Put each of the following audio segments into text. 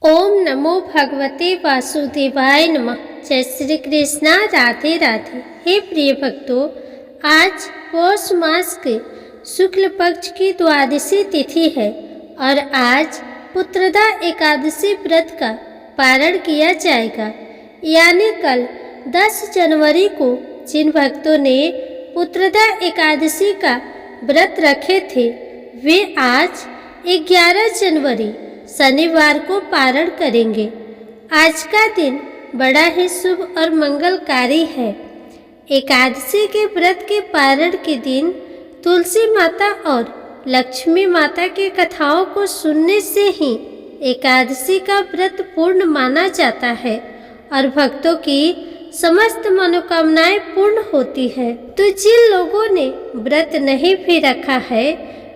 ओम नमो भगवते वासुदेवाय नमः। जय श्री कृष्णा, राधे राधे। हे प्रिय भक्तों, आज पौष मास के शुक्ल पक्ष की द्वादशी तिथि है और आज पुत्रदा एकादशी व्रत का पारण किया जाएगा। यानी कल 10 जनवरी को जिन भक्तों ने पुत्रदा एकादशी का व्रत रखे थे वे आज 11 जनवरी शनिवार को पारण करेंगे। आज का दिन बड़ा ही शुभ और मंगलकारी है। एकादशी के व्रत के पारण के दिन तुलसी माता और लक्ष्मी माता की कथाओं को सुनने से ही एकादशी का व्रत पूर्ण माना जाता है और भक्तों की समस्त मनोकामनाएं पूर्ण होती है। तो जिन लोगों ने व्रत नहीं भी रखा है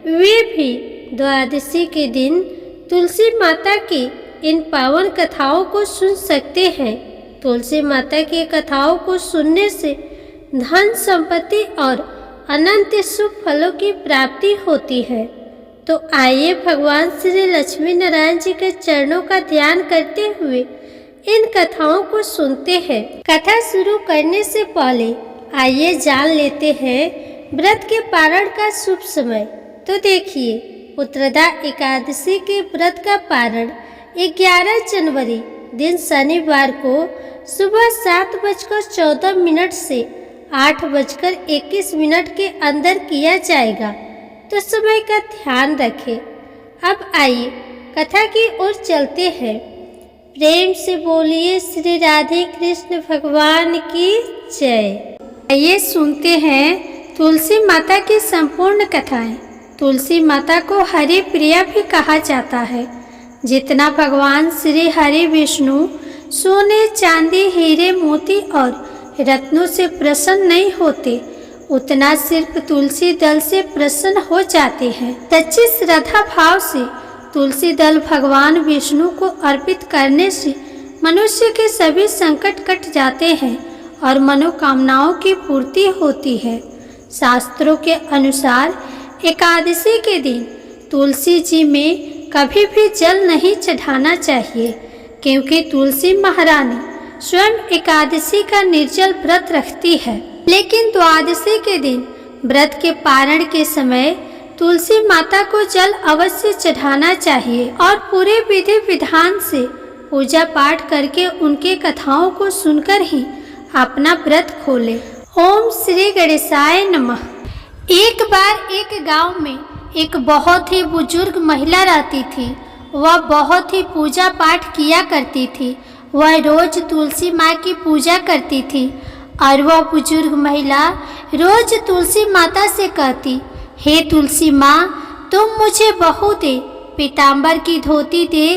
वे भी द्वादशी के दिन तुलसी माता की इन पावन कथाओं को सुन सकते हैं। तुलसी माता की कथाओं को सुनने से धन संपत्ति और अनंत शुभ फलों की प्राप्ति होती है। तो आइए भगवान श्री लक्ष्मी नारायण जी के चरणों का ध्यान करते हुए इन कथाओं को सुनते हैं। कथा शुरू करने से पहले आइए जान लेते हैं व्रत के पारण का शुभ समय। तो देखिए, पुत्रदा एकादशी के व्रत का पारण 11 जनवरी दिन शनिवार को सुबह 7:14 से 8:21 के अंदर किया जाएगा। तो समय का ध्यान रखें। अब आइए कथा की ओर चलते हैं। प्रेम से बोलिए श्री राधे कृष्ण भगवान की जय। आइए सुनते हैं तुलसी माता की संपूर्ण कथाएं। तुलसी माता को हरि प्रिया भी कहा जाता है। जितना भगवान श्री हरि विष्णु सोने चांदी हीरे मोती और रत्नों से प्रसन्न नहीं होते, उतना सिर्फ तुलसी दल से प्रसन्न हो जाते हैं। सच्ची श्रद्धा भाव से तुलसी दल भगवान विष्णु को अर्पित करने से मनुष्य के सभी संकट कट जाते हैं और मनोकामनाओं की पूर्ति होती है। शास्त्रों के अनुसार एकादशी के दिन तुलसी जी में कभी भी जल नहीं चढ़ाना चाहिए, क्योंकि तुलसी महारानी स्वयं एकादशी का निर्जल व्रत रखती है। लेकिन द्वादशी के दिन व्रत के पारण के समय तुलसी माता को जल अवश्य चढ़ाना चाहिए और पूरे विधि विधान से पूजा पाठ करके उनके कथाओं को सुनकर ही अपना व्रत खोले। ओम श्री गणेशाय नमः। एक बार एक गांव में एक बहुत ही बुजुर्ग महिला रहती थी। वह बहुत ही पूजा पाठ किया करती थी। वह रोज तुलसी माँ की पूजा करती थी और वह बुजुर्ग महिला रोज तुलसी माता से कहती, हे तुलसी माँ, तुम मुझे बहू दे, पीताम्बर की धोती दे,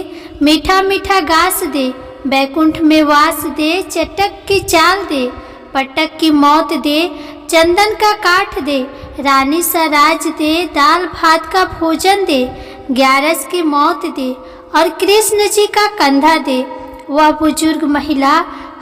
मीठा मीठा घास दे, बैकुंठ में वास दे, चटक की चाल दे, पटक की मौत दे, चंदन का काठ दे, रानी सा राज दे, दाल भात का भोजन दे, 11 की मौत दे और कृष्ण जी का कंधा दे। वह बुजुर्ग महिला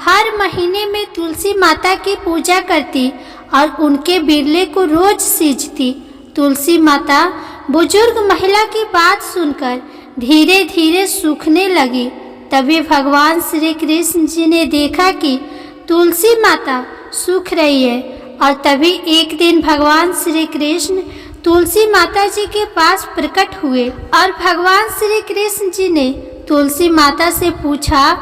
हर महीने में तुलसी माता की पूजा करती और उनके बिरले को रोज सींचती। तुलसी माता बुजुर्ग महिला की बात सुनकर धीरे धीरे सूखने लगी। तभी भगवान श्री कृष्ण जी ने देखा कि तुलसी माता सूख रही है और तभी एक दिन भगवान श्री कृष्ण तुलसी माता जी के पास प्रकट हुए और भगवान श्री कृष्ण जी ने तुलसी माता से पूछा,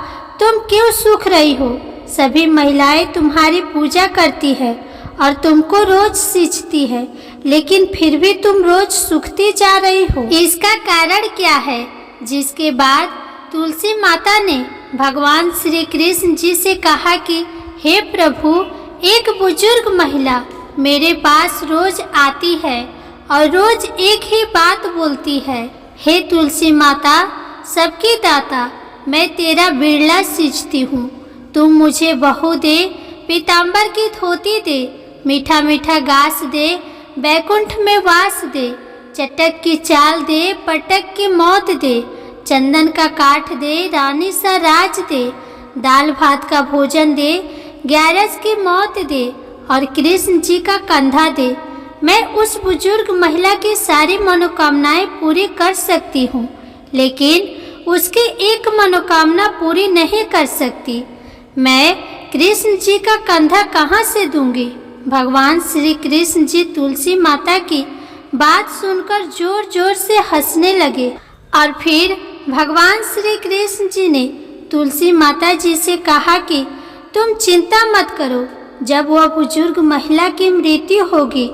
तुम क्यों सूख रही हो? सभी महिलाएं तुम्हारी पूजा करती है और तुमको रोज सींचती है, लेकिन फिर भी तुम रोज सूखती जा रही हो। इसका कारण क्या है? जिसके बाद तुलसी माता ने भगवान श्री कृष्ण जी से कहा कि हे प्रभु, एक बुजुर्ग महिला मेरे पास रोज आती है और रोज एक ही बात बोलती है, हे तुलसी माता, सबकी दाता, मैं तेरा बिरला सींचती हूँ, तुम मुझे बहू दे, पीताम्बर की धोती दे, मीठा मीठा घास दे, बैकुंठ में वास दे, चटक की चाल दे, पटक की मौत दे, चंदन का काठ दे, रानी सा राज दे, दाल भात का भोजन दे, 11 की मौत दे और कृष्ण जी का कंधा दे। मैं उस बुजुर्ग महिला की सारी मनोकामनाएं पूरी कर सकती हूँ, लेकिन उसकी एक मनोकामना पूरी नहीं कर सकती। मैं कृष्ण जी का कंधा कहाँ से दूंगी। भगवान श्री कृष्ण जी तुलसी माता की बात सुनकर जोर जोर से हंसने लगे और फिर भगवान श्री कृष्ण जी ने तुलसी माता जी से कहा कि तुम चिंता मत करो, जब वह बुजुर्ग महिला की मृत्यु होगी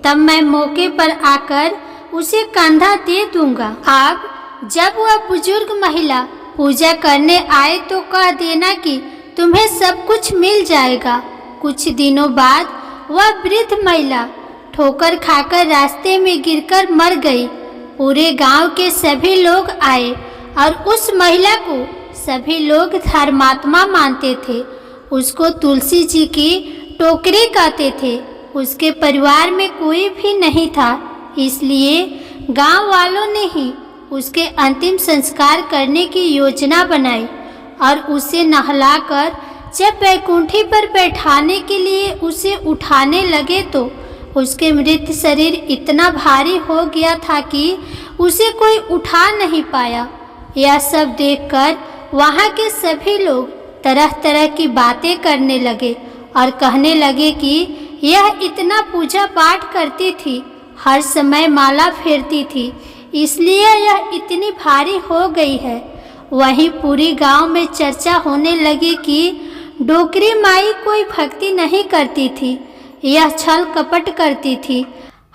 तब मैं मौके पर आकर उसे कंधा दे दूंगा। अब जब वह बुजुर्ग महिला पूजा करने आए तो कह देना कि तुम्हें सब कुछ मिल जाएगा। कुछ दिनों बाद वह वृद्ध महिला ठोकर खाकर रास्ते में गिरकर मर गई। पूरे गांव के सभी लोग आए और उस महिला को सभी लोग धर्मात्मा मानते थे। उसको तुलसी जी की टोकरी कहते थे। उसके परिवार में कोई भी नहीं था, इसलिए गांव वालों ने ही उसके अंतिम संस्कार करने की योजना बनाई और उसे नहलाकर जब वैकुंठी पर बैठाने के लिए उसे उठाने लगे तो उसके मृत शरीर इतना भारी हो गया था कि उसे कोई उठा नहीं पाया। यह सब देखकर वहाँ के सभी लोग तरह तरह की बातें करने लगे और कहने लगे कि यह इतना पूजा पाठ करती थी, हर समय माला फेरती थी, इसलिए यह इतनी भारी हो गई है। वहीं पूरी गांव में चर्चा होने लगी कि डोकरी माई कोई भक्ति नहीं करती थी, यह छल कपट करती थी।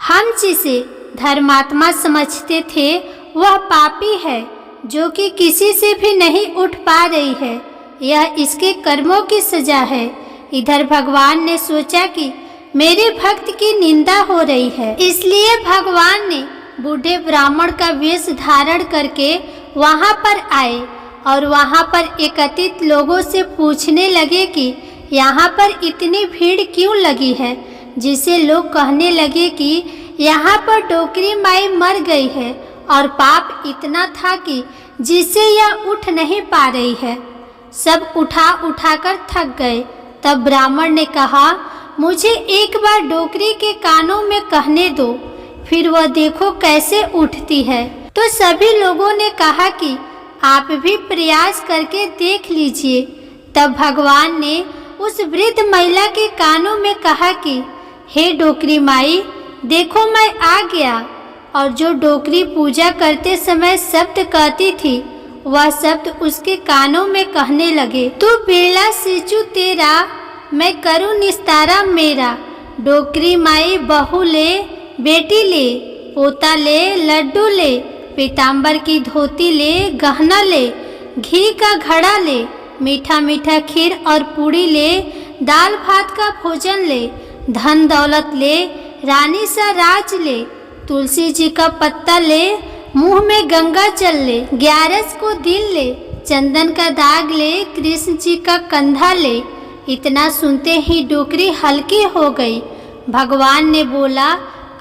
हम जिसे धर्मात्मा समझते थे वह पापी है जो कि किसी से भी नहीं उठ पा रही है। यह इसके कर्मों की सजा है। इधर भगवान ने सोचा कि मेरे भक्त की निंदा हो रही है, इसलिए भगवान ने बूढ़े ब्राह्मण का वेश धारण करके वहां पर आए और वहां पर एकत्रित लोगों से पूछने लगे कि यहाँ पर इतनी भीड़ क्यों लगी है, जिसे लोग कहने लगे कि यहाँ पर डोकरी माई मर गई है और पाप इतना था कि जिससे यह उठ नहीं पा रही है। सब उठा उठाकर थक गए। तब ब्राह्मण ने कहा, मुझे एक बार डोकरी के कानों में कहने दो, फिर वह देखो कैसे उठती है। तो सभी लोगों ने कहा कि आप भी प्रयास करके देख लीजिए। तब भगवान ने उस वृद्ध महिला के कानों में कहा कि हे डोकरी माई, देखो मैं आ गया। और जो डोकरी पूजा करते समय शब्द कहती थी वह शब्द उसके कानों में कहने लगे, तू बेड़ा सिचू तेरा, मैं करूँ निस्तारा मेरा। डोकरी माई बहू ले, बेटी ले, पोता ले, लड्डू ले, पीताम्बर की धोती ले, गहना ले, घी का घड़ा ले, मीठा मीठा खीर और पूड़ी ले, दाल भात का भोजन ले, धन दौलत ले, रानी सा राज ले, तुलसी जी का पत्ता ले, मुंह में गंगा जल ले, 11 को दिल ले, चंदन का दाग ले, कृष्ण जी का कंधा ले। इतना सुनते ही डोकरी हल्की हो गई। भगवान ने बोला,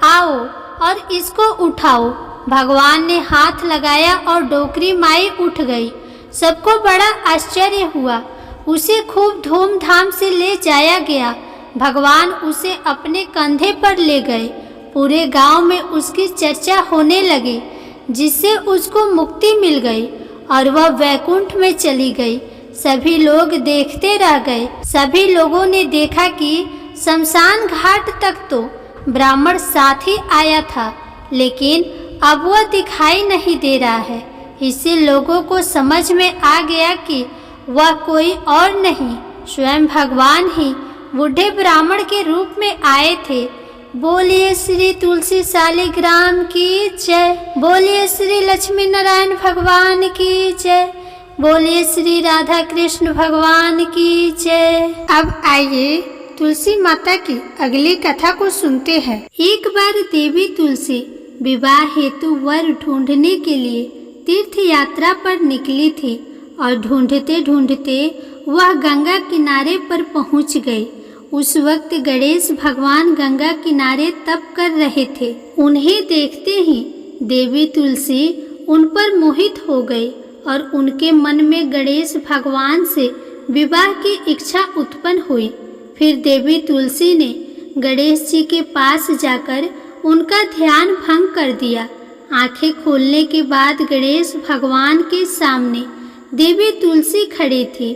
आओ और इसको उठाओ। भगवान ने हाथ लगाया और डोकरी माई उठ गई। सबको बड़ा आश्चर्य हुआ। उसे खूब धूमधाम से ले जाया गया। भगवान उसे अपने कंधे पर ले गए। पूरे गांव में उसकी चर्चा होने लगी, जिससे उसको मुक्ति मिल गई और वह वैकुंठ में चली गई। सभी लोग देखते रह गए। सभी लोगों ने देखा कि शमशान घाट तक तो ब्राह्मण साथ ही आया था, लेकिन अब वह दिखाई नहीं दे रहा है। इससे लोगों को समझ में आ गया कि वह कोई और नहीं, स्वयं भगवान ही बूढ़े ब्राह्मण के रूप में आए थे। बोलिए श्री तुलसी शालिग्राम की जय। बोलिए श्री लक्ष्मी नारायण भगवान की जय। बोलिए श्री राधा कृष्ण भगवान की जय। अब आइए तुलसी माता की अगली कथा को सुनते हैं। एक बार देवी तुलसी विवाह हेतु वर ढूंढने के लिए तीर्थ यात्रा पर निकली थी और ढूंढते ढूंढते वह गंगा किनारे पर पहुंच गई। उस वक्त गणेश भगवान गंगा किनारे तप कर रहे थे। उन्हें देखते ही देवी तुलसी उन पर मोहित हो गई और उनके मन में गणेश भगवान से विवाह की इच्छा उत्पन्न हुई। फिर देवी तुलसी ने गणेश जी के पास जाकर उनका ध्यान भंग कर दिया आंखें खोलने के बाद गणेश भगवान के सामने देवी तुलसी खड़े थे,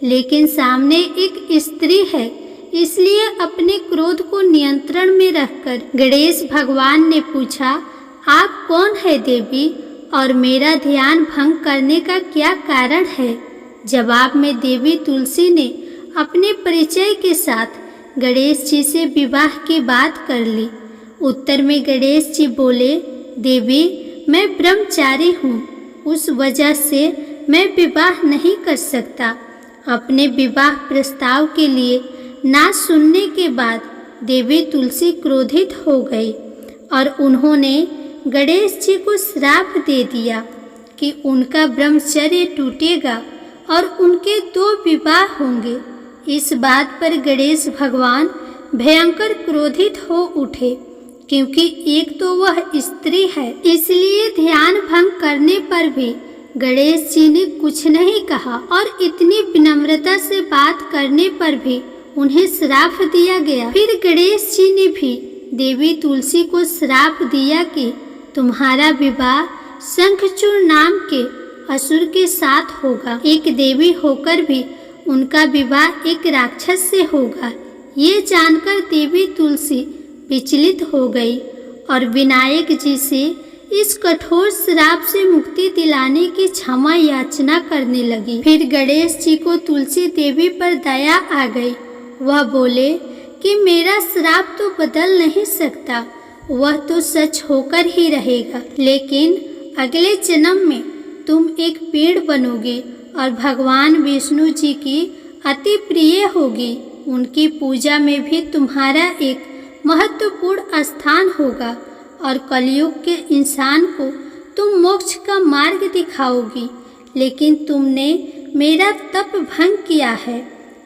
लेकिन सामने एक स्त्री है, इसलिए अपने क्रोध को नियंत्रण में रखकर गणेश भगवान ने पूछा, आप कौन है देवी, और मेरा ध्यान भंग करने का क्या कारण है? जवाब में देवी तुलसी ने अपने परिचय के साथ गणेश जी से विवाह की बात कर ली। उत्तर में गणेश जी बोले, देवी, मैं ब्रह्मचारी हूँ, उस वजह से मैं विवाह नहीं कर सकता। अपने विवाह प्रस्ताव के लिए ना सुनने के बाद देवी तुलसी क्रोधित हो गई और उन्होंने गणेश जी को श्राप दे दिया कि उनका ब्रह्मचर्य टूटेगा और उनके 2 विवाह होंगे। इस बात पर गणेश भगवान भयंकर क्रोधित हो उठे, क्योंकि एक तो वह स्त्री है, इसलिए ध्यान भंग करने पर भी गणेश जी ने कुछ नहीं कहा और इतनी विनम्रता से बात करने पर भी उन्हें श्राप दिया गया। फिर गणेश जी ने भी देवी तुलसी को श्राप दिया कि तुम्हारा विवाह शंखचूड़ नाम के असुर के साथ होगा। एक देवी होकर भी उनका विवाह एक राक्षस से होगा। ये जानकर देवी तुलसी विचलित हो गई और विनायक जी से इस कठोर श्राप से मुक्ति दिलाने की क्षमा याचना करने लगी। फिर गणेश जी को तुलसी देवी पर दया आ गई। वह बोले कि मेरा श्राप तो बदल नहीं सकता, वह तो सच होकर ही रहेगा, लेकिन अगले जन्म में तुम एक पेड़ बनोगे और भगवान विष्णु जी की अति प्रिय होगी। उनकी पूजा में भी तुम्हारा एक महत्वपूर्ण स्थान होगा और कलयुग के इंसान को तुम मोक्ष का मार्ग दिखाओगी। लेकिन तुमने मेरा तप भंग किया है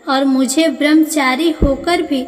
और मुझे ब्रह्मचारी होकर भी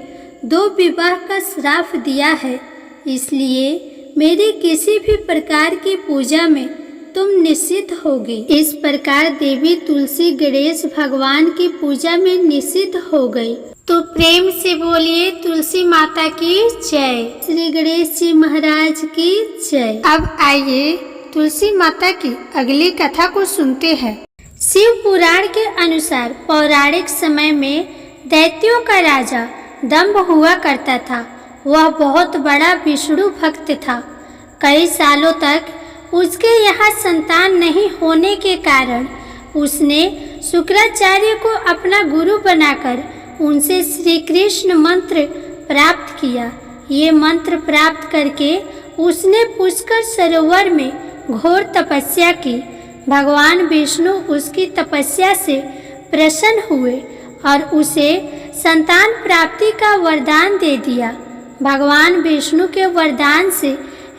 2 विवाह का श्राप दिया है, इसलिए मेरी किसी भी प्रकार की पूजा में तुम निषिद्ध होगी। इस प्रकार देवी तुलसी गणेश भगवान की पूजा में निषिद्ध हो गई। तो प्रेम से बोलिए तुलसी माता की जय, श्री गणेश जी महाराज की जय। अब आइए तुलसी माता की अगली कथा को सुनते हैं। शिव पुराण के अनुसार पौराणिक समय में दैत्यों का राजा दंभ हुआ करता था। वह बहुत बड़ा विष्णु भक्त था। कई सालों तक उसके यहाँ संतान नहीं होने के कारण उसने शुक्राचार्य को अपना गुरु बनाकर उनसे श्री कृष्ण मंत्र प्राप्त किया। ये मंत्र प्राप्त करके उसने पुष्कर सरोवर में घोर तपस्या की। भगवान विष्णु उसकी तपस्या से प्रसन्न हुए और उसे संतान प्राप्ति का वरदान दे दिया। भगवान विष्णु के वरदान से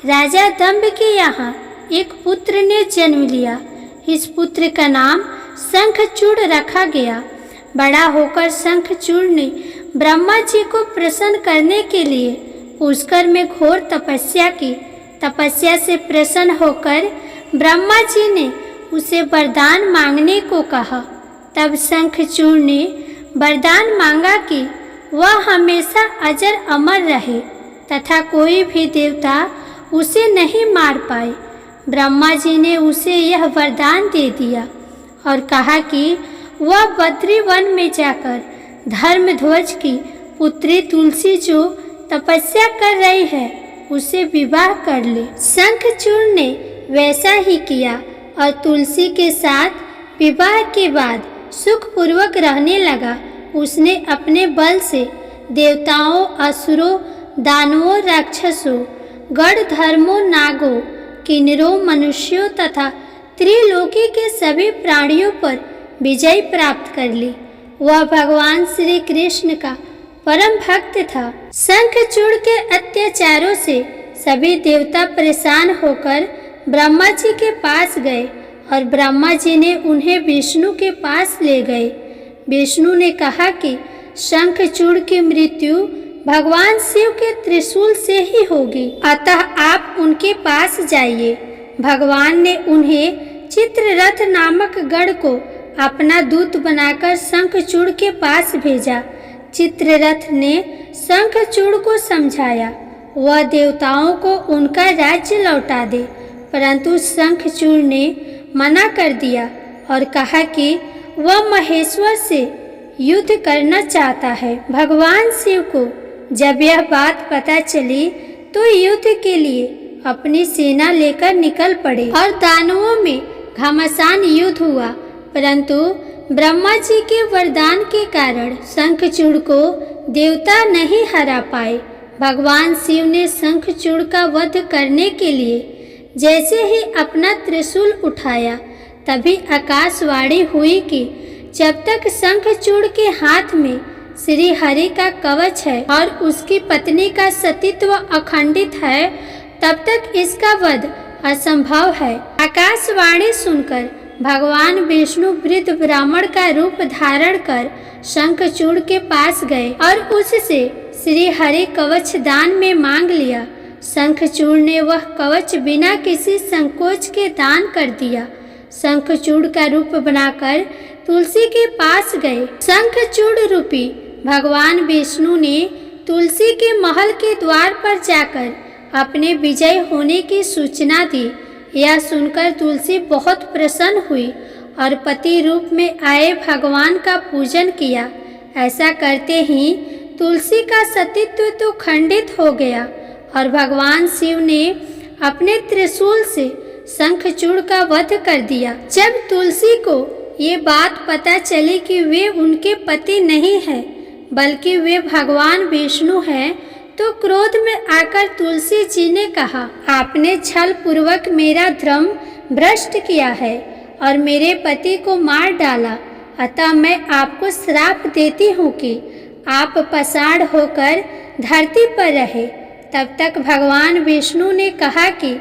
राजा दंभ के यहाँ एक पुत्र ने जन्म लिया। इस पुत्र का नाम शंखचूड़ रखा गया। बड़ा होकर शंखचूड़ ने ब्रह्मा जी को प्रसन्न करने के लिए पुष्कर में घोर तपस्या की। तपस्या से प्रसन्न होकर ब्रह्मा जी ने उसे वरदान मांगने को कहा। तब शंखचूड़ ने वरदान मांगा कि वह हमेशा अजर अमर रहे तथा कोई भी देवता उसे नहीं मार पाए। ब्रह्मा जी ने उसे यह वरदान दे दिया और कहा कि वह बद्री वन में जाकर धर्मध्वज की पुत्री तुलसी जो तपस्या कर रही है उसे विवाह कर ले। शंखचूड़ ने वैसा ही किया और तुलसी के साथ विवाह के बाद सुखपूर्वक रहने लगा। उसने अपने बल से देवताओं, असुरों, दानवों, राक्षसों, गढ़ धर्मों, नागों, किन्नरों, मनुष्यों तथा त्रिलोकी के सभी प्राणियों पर विजय प्राप्त कर ली। वह भगवान श्री कृष्ण का परम भक्त था। शंखचूड़ के अत्याचारों से सभी देवता परेशान होकर ब्रह्मा जी के पास गए और ब्रह्मा जी ने उन्हें विष्णु के पास ले गए। विष्णु ने कहा कि शंखचूड़ की मृत्यु भगवान शिव के त्रिशूल से ही होगी, अतः आप उनके पास जाइए। भगवान ने उन्हें चित्ररथ नामक गढ़ को अपना दूत बनाकर शंखचूड़ के पास भेजा। चित्ररथ ने शंखचूड़ को समझाया वह देवताओं को उनका राज्य लौटा दे, परंतु शंखचूड़ ने मना कर दिया और कहा कि वह महेश्वर से युद्ध करना चाहता है। भगवान शिव को जब यह बात पता चली तो युद्ध के लिए अपनी सेना लेकर निकल पड़े और दानवों में घमासान युद्ध हुआ, परंतु ब्रह्मा जी के वरदान के कारण शंखचूड़ को देवता नहीं हरा पाए। भगवान शिव ने शंखचूड़ का वध करने के लिए जैसे ही अपना त्रिशूल उठाया तभी आकाशवाणी हुई कि जब तक शंखचूड़ के हाथ में श्री हरि का कवच है और उसकी पत्नी का सतीत्व अखंडित है तब तक इसका वध असंभव है। आकाशवाणी सुनकर भगवान विष्णु वृद्ध ब्राह्मण का रूप धारण कर शंखचूड़ के पास गए और उससे श्री हरि कवच दान में मांग लिया। शंखचूड़ ने वह कवच बिना किसी संकोच के दान कर दिया। शंखचूड़ का रूप बनाकर तुलसी के पास गए। शंखचूड़ रूपी भगवान विष्णु ने तुलसी के महल के द्वार पर जाकर अपने विजय होने की सूचना दी। यह सुनकर तुलसी बहुत प्रसन्न हुई और पति रूप में आए भगवान का पूजन किया। ऐसा करते ही तुलसी का सतीत्व तो खंडित हो गया और भगवान शिव ने अपने त्रिशूल से शंखचूड़ का वध कर दिया। जब तुलसी को ये बात पता चली कि वे उनके पति नहीं हैं बल्कि वे भगवान विष्णु हैं तो क्रोध में आकर तुलसी जी ने कहा, आपने छल पूर्वक मेरा धर्म भ्रष्ट किया है और मेरे पति को मार डाला, अतः मैं आपको श्राप देती हूँ कि आप पाषाण होकर धरती पर रहे। तब तक भगवान विष्णु ने कहा कि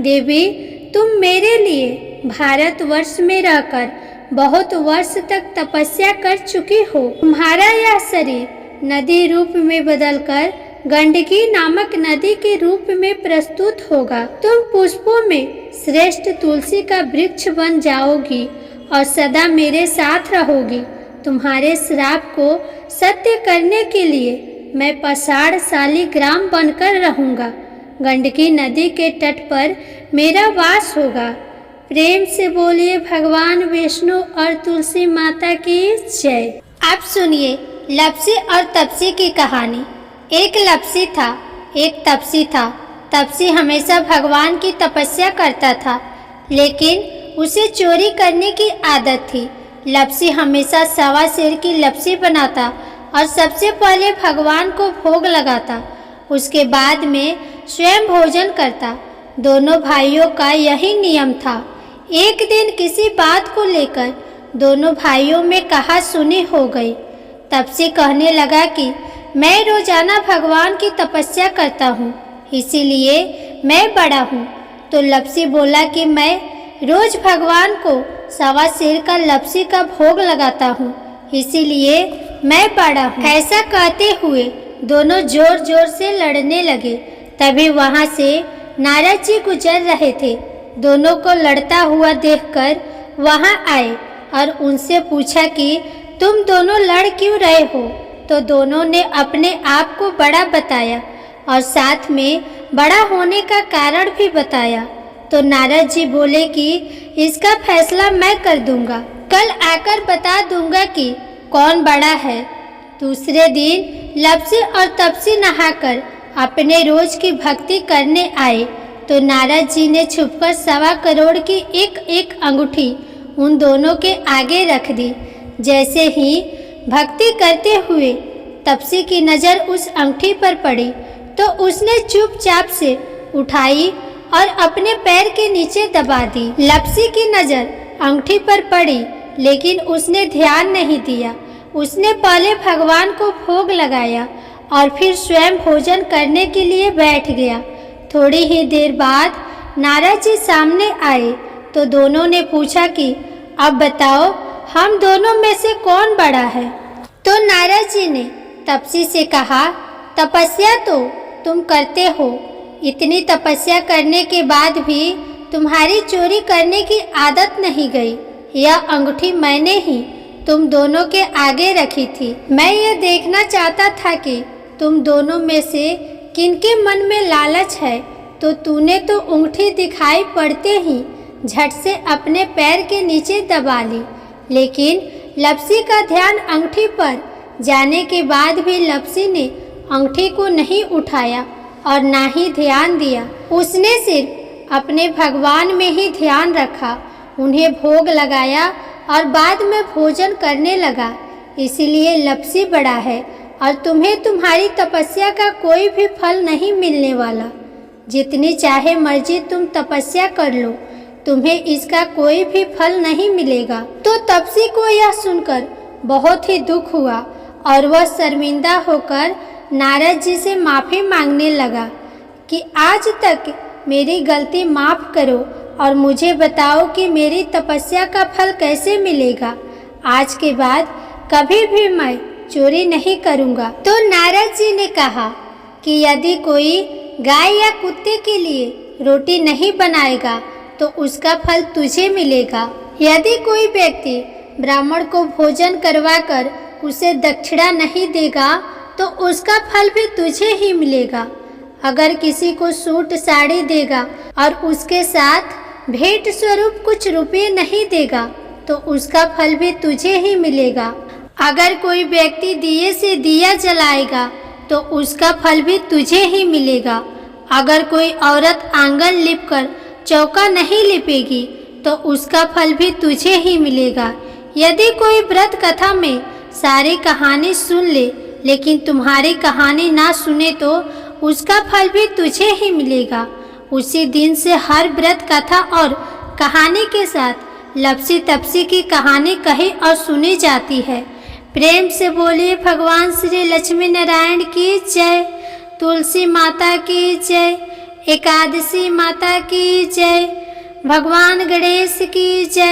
देवी, तुम मेरे लिए भारतवर्ष में रहकर बहुत वर्ष तक तपस्या कर चुकी हो। तुम्हारा यह शरीर नदी रूप में बदलकर गंडकी नामक नदी के रूप में प्रस्तुत होगा। तुम पुष्पों में श्रेष्ठ तुलसी का वृक्ष बन जाओगी और सदा मेरे साथ रहोगी। तुम्हारे श्राप को सत्य करने के लिए मैं पाषाण शालिग्राम बनकर रहूंगा। गंडकी नदी के तट पर मेरा वास होगा। प्रेम से बोलिए भगवान विष्णु और तुलसी माता की जय। अब सुनिए लप्सी और तपसी की कहानी। एक लप्सी था, एक तपसी था। तपसी हमेशा भगवान की तपस्या करता था, लेकिन उसे चोरी करने की आदत थी। लप्सी हमेशा सवा सेर की लप्सी बनाता और सबसे पहले भगवान को भोग लगाता, उसके बाद में स्वयं भोजन करता। दोनों भाइयों का यही नियम था। एक दिन किसी बात को लेकर दोनों भाइयों में कहा सुनी हो गई। तपसी कहने लगा कि मैं रोजाना भगवान की तपस्या करता हूँ, इसीलिए मैं बड़ा हूँ। तो लप्सी बोला कि मैं रोज भगवान को सवा सेर का लप्सी का भोग लगाता हूँ, इसीलिए मैं बड़ा हूँ। ऐसा कहते हुए दोनों जोर जोर से लड़ने लगे। तभी वहाँ से नारद जी गुजर रहे थे। दोनों को लड़ता हुआ देखकर वहाँ आए और उनसे पूछा कि तुम दोनों लड़ क्यों रहे हो। तो दोनों ने अपने आप को बड़ा बताया और साथ में बड़ा होने का कारण भी बताया। तो नारद जी बोले कि इसका फैसला मैं कर दूंगा, कल आकर बता दूंगा कि कौन बड़ा है। दूसरे दिन लप्सी और तपसी नहाकर अपने रोज की भक्ति करने आए तो नारद जी ने छुपकर 1.25 करोड़ की एक एक अंगूठी उन दोनों के आगे रख दी। जैसे ही भक्ति करते हुए तपसी की नज़र उस अंगूठी पर पड़ी तो उसने चुपचाप से उठाई और अपने पैर के नीचे दबा दी। लप्सी की नज़र अंगूठी पर पड़ी, लेकिन उसने ध्यान नहीं दिया। उसने पहले भगवान को भोग लगाया और फिर स्वयं भोजन करने के लिए बैठ गया। थोड़ी ही देर बाद नारद जी सामने आए तो दोनों ने पूछा कि अब बताओ हम दोनों में से कौन बड़ा है। तो नारद जी ने तपसी से कहा, तपस्या तो तुम करते हो, इतनी तपस्या करने के बाद भी तुम्हारी चोरी करने की आदत नहीं गई। यह अंगूठी मैंने ही तुम दोनों के आगे रखी थी। मैं ये देखना चाहता था कि तुम दोनों में से किनके मन में लालच है, तो तूने तो अंगूठी दिखाई पड़ते ही झट से अपने पैर के नीचे दबा ली। लेकिन लप्सी का ध्यान अंगूठी पर जाने के बाद भी लप्सी ने अंगूठी को नहीं उठाया और ना ही ध्यान दिया। उसने सिर्फ अपने भगवान में ही ध्यान रखा, उन्हें भोग लगाया और बाद में भोजन करने लगा। इसलिए लप्सी बड़ा है और तुम्हें तुम्हारी तपस्या का कोई भी फल नहीं मिलने वाला। जितनी चाहे मर्जी तुम तपस्या कर लो, तुम्हें इसका कोई भी फल नहीं मिलेगा। तो तपसी को यह सुनकर बहुत ही दुख हुआ और वह शर्मिंदा होकर नारद जी से माफ़ी मांगने लगा कि आज तक मेरी गलती माफ़ करो और मुझे बताओ कि मेरी तपस्या का फल कैसे मिलेगा। आज के बाद कभी भी मैं चोरी नहीं करूँगा। तो नारद जी ने कहा कि यदि कोई गाय या कुत्ते के लिए रोटी नहीं बनाएगा तो उसका फल तुझे मिलेगा। यदि कोई व्यक्ति ब्राह्मण को भोजन करवाकर उसे दक्षिणा नहीं देगा तो उसका फल भी तुझे ही मिलेगा। अगर किसी को सूट साड़ी देगा और उसके साथ भेंट स्वरूप कुछ रुपये नहीं देगा तो उसका फल भी तुझे ही मिलेगा। अगर कोई व्यक्ति दिए से दिया जलाएगा तो उसका फल भी तुझे ही मिलेगा। अगर कोई औरत आंगन लिपकर चौका नहीं लिपेगी तो उसका फल भी तुझे ही मिलेगा। यदि कोई व्रत कथा में सारी कहानी सुन ले लेकिन तुम्हारी कहानी ना सुने तो उसका फल भी तुझे ही मिलेगा। उसी दिन से हर व्रत कथा और कहानी के साथ लप्सी तपसी की कहानी कही और सुनी जाती है। प्रेम से बोलिए भगवान श्री लक्ष्मी नारायण की जय, तुलसी माता की जय, एकादशी माता की जय, भगवान गणेश की जय।